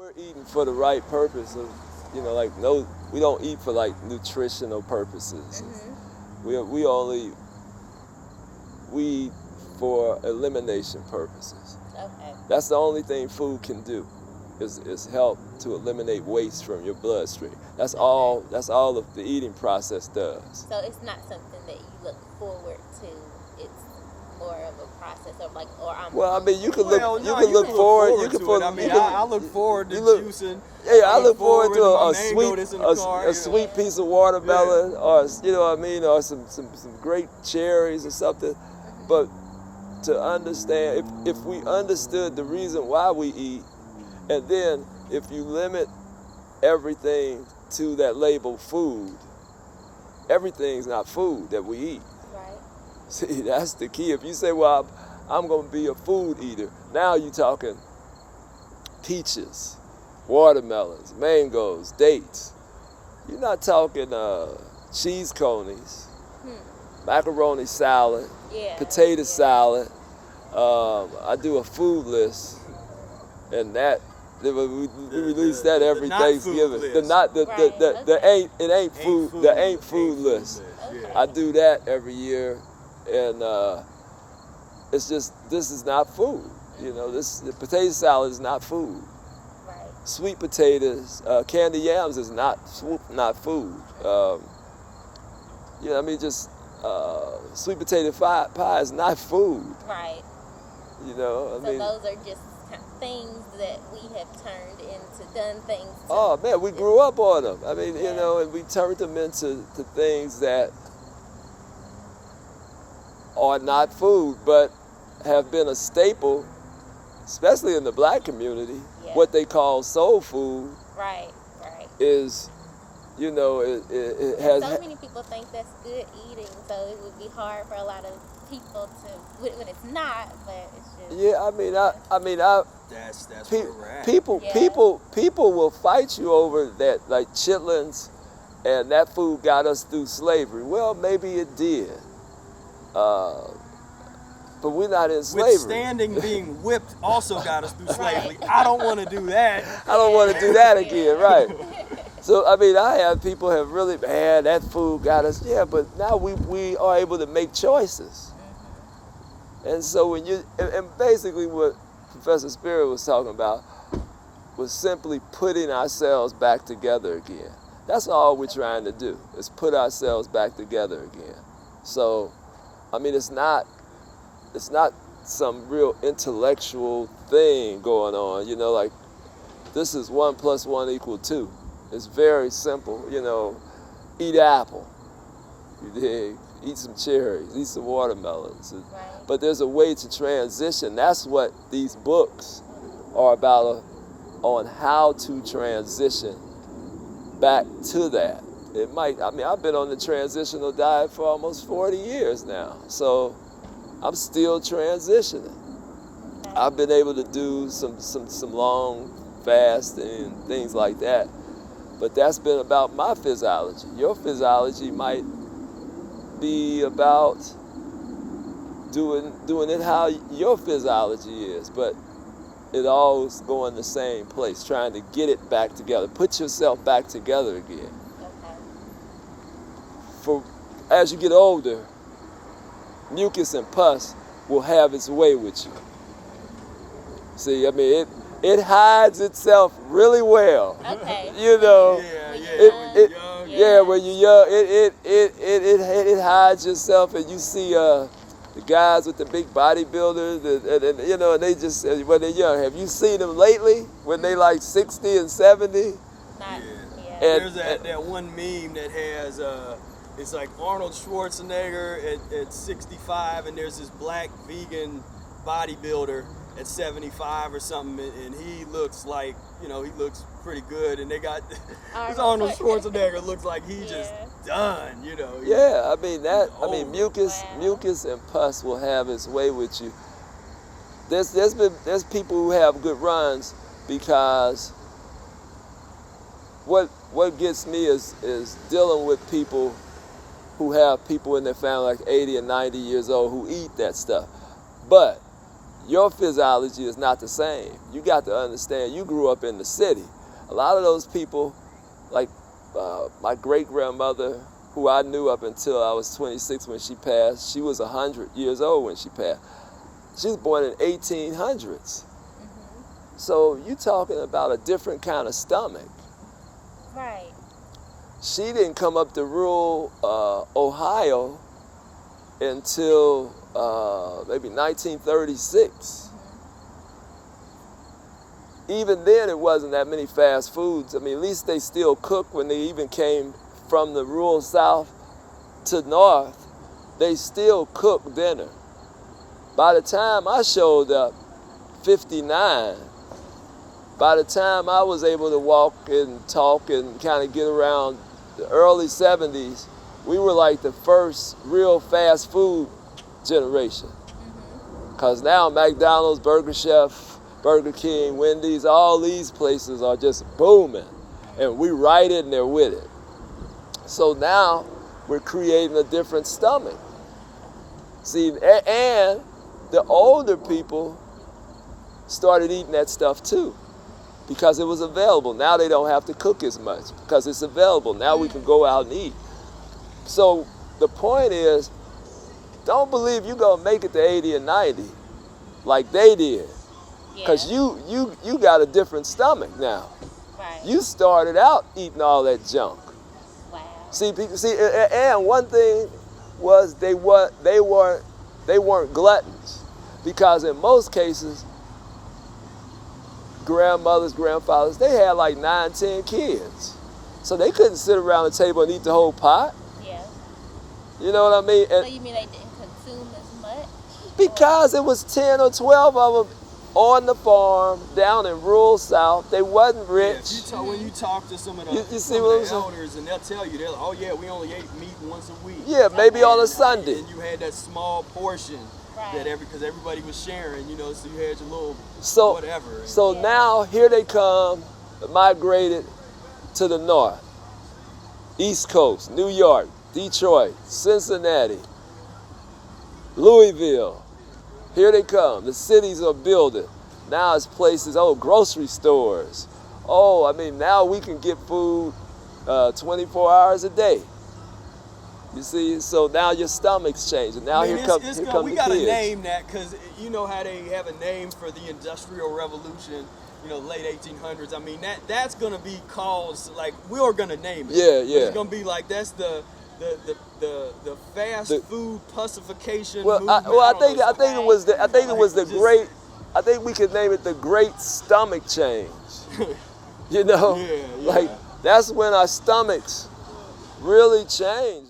We're eating for the right purpose of, like no, we don't eat for like nutritional purposes. Mm-hmm. We eat for elimination purposes. Okay. That's the only thing food can do, is help to eliminate waste from your bloodstream. That's all of the eating process does. So it's not something that you look forward to. It's more of a process of like, Well, I mean, you can look forward to it. I mean, I look forward to juicing. Yeah, I look forward to a sweet piece of watermelon, or or some great cherries or something. But to understand, if we understood the reason why we eat, and then if you limit everything to that label food, everything's not food that we eat. Right. See, that's the key. If you say, well, I'm going to be a food eater, now you're talking peaches, watermelons, mangoes, dates. You're not talking cheese conies, macaroni salad, potato salad. I do a food list, and we release that every Thanksgiving. It ain't food list. Okay. I do that every year, and it's just, this is not food. The potato salad is not food. Right. Sweet potatoes, candy yams is not food. Sweet potato pie is not food. Right. So those are just things that we have turned into done things. Oh man, we grew up on them. I mean, and we turned them into things that are not food, but have been a staple, especially in the black community. Yeah. What they call soul food. Right. Is, it has. So many people think that's good eating, so it would be hard for a lot of people to, when it's not, but it's just. Yeah, That's where we're at. People will fight you over that, like chitlins, and that food got us through slavery. Well, maybe it did, but we're not in slavery. Withstanding being whipped also got us through slavery. I don't want to do that. I don't want to do that again, right? So, I have people have really, man, that food got us, but now we are able to make choices. And so and basically what Professor Spira was talking about was simply putting ourselves back together again. That's all we're trying to do, is put ourselves back together again. So, it's not some real intellectual thing going on, like this is 1 + 1 = 2. It's very simple, eat apple, you dig? Eat some cherries, eat some watermelons. Right. But there's a way to transition. That's what these books are about, on how to transition back to that. I've been on the transitional diet for almost 40 years now, so I'm still transitioning. Okay. I've been able to do some long fasting and things like that, but that's been about my physiology. Your physiology might be about doing it how your physiology is, but it always going the same place, trying to get it back together. Put yourself back together again. Okay. As you get older, mucus and pus will have its way with you. See, it hides itself really well. Okay. When you're young, it hides yourself, and you see the guys with the big bodybuilders, and they just, when they're young. Have you seen them lately when they like 60 and 70? Not, There's that one meme that has, it's like Arnold Schwarzenegger at 65, and there's this black vegan bodybuilder at 75 or something, and he looks like, he looks pretty good, and they got this Arnold Schwarzenegger looks like he's just done, Yeah, mucus and pus will have its way with you. There's people who have good runs, because what gets me is dealing with people who have people in their family like 80 and 90 years old who eat that stuff. But your physiology is not the same. You got to understand, you grew up in the city. A lot of those people, like my great-grandmother, who I knew up until I was 26 when she passed, she was 100 years old when she passed. She was born in 1800s. So you're talking about a different kind of stomach. Right. She didn't come up to rural Ohio until maybe 1936. Even then, it wasn't that many fast foods. I mean, at least they still cook when they even came from the rural South to North. They still cook dinner. By the time I showed up, 59, by the time I was able to walk and talk and kind of get around the early 70s, we were like the first real fast food generation. Because now McDonald's, Burger Chef, Burger King, Wendy's, all these places are just booming. And we right in there with it. So now we're creating a different stomach. See, and the older people started eating that stuff too, because it was available. Now they don't have to cook as much because it's available. Now we can go out and eat. So the point is, don't believe you're gonna make it to 80 and 90 like they did, because you got a different stomach now. Right. You started out eating all that junk. Wow. See, and one thing was they weren't gluttons, because in most cases, grandmothers, grandfathers, they had like 9, 10 kids. So they couldn't sit around the table and eat the whole pot. Yeah. You know what I mean? So you mean they didn't consume as much? Because it was 10 or 12 of them on the farm down in rural South. They wasn't rich. Yeah, when you talk to some of the, you see what I'm saying? elders, and they'll tell you, they're like, oh yeah, we only ate meat once a week. Yeah, maybe on a Sunday. And you had that small portion. Right. Because everybody was sharing, you know, so you had your little whatever. So now here they come, migrated to the north, East Coast, New York, Detroit, Cincinnati, Louisville. Here they come. The cities are building. Now it's places, grocery stores. I mean, now we can get food 24 hours a day. You see, so now your stomach's changing. Now here come the kids. We got to name that, because you know how they have a name for the Industrial Revolution, you know, late 1800s. I mean, that's going to be called, like, we're going to name it. Yeah. It's going to be like, that's the fast food pussification movement. I think we could name it the Great Stomach Change. You know, like that's when our stomachs really changed.